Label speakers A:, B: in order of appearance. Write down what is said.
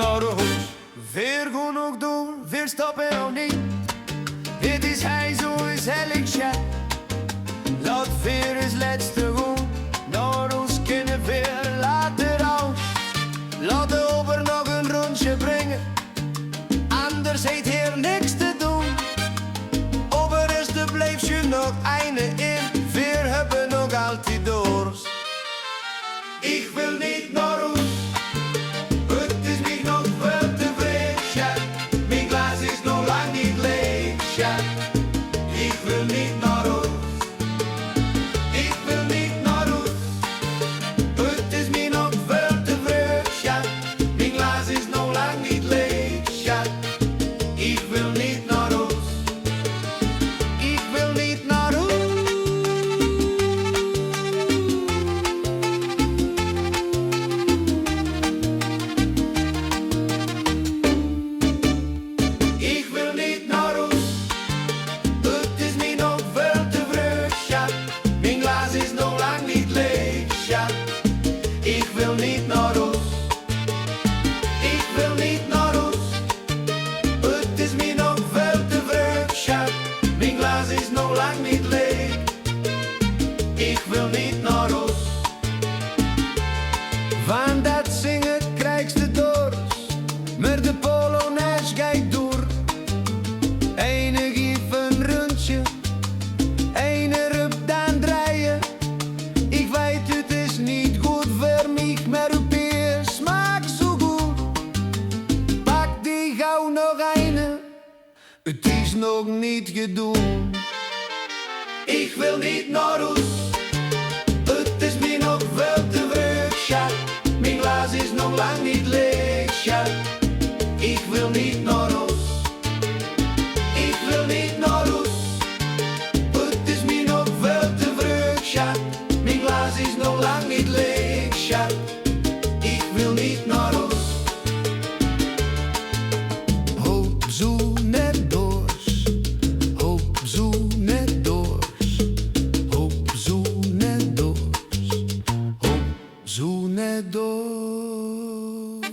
A: naar huis. Weer genoeg doen, weer stoppen nog niet. Dit is hij zo gezellig, chat. Laat weer eens laatste goed. Naar ons kunnen weer later uit. Laat de ober nog een rondje brengen. Anders heeft hier niks te doen. Ober is de blijf je nog eine in. Weer hebben nog altijd doors. Ik wil niet naar huis. Het is niet nog veel te vreemd, ja. Mijn glas is nog lang niet leeg, ja. Ik wil niet naar huis. Ik wil niet naar huis. Het is me nog veel te vreemd, ja. Mijn glas is nog lang niet leeg, ja. Ik wil niet naar huis. Ik wil niet naar huis. Ik wil niet naar huis. Het is me nog veel te vroeg, ja. Mijn glas is nog lang niet leeg, ja. Ik wil niet naar huis. Ik wil niet naar huis. Het is me nog veel te vroeg, ja. Mijn glas is nog lang niet leeg. Ik wil niet naar huis. Van dat zingen krijgst de doors, maar de polonaise gaat door. Enig even rondje, ene rup dan draaien. Ik weet het is niet goed voor mij, maar uw peer smaakt zo goed. Pak die gauw nog eine, het is nog niet gedaan. Ik wil niet naar huis. Het is me nog veel te vroeg, ja. Mijn glas is nog lang niet leeg, ja. Ik wil niet naar huis. Ik wil niet naar huis. Het is me nog veel te vroeg, ja. Mijn glas is nog lang niet leeg, ja. Ik wil niet naar huis. Hoop zo net doors. Hoop zo net doors. Hoop zo net doors. Hoop zo net doors.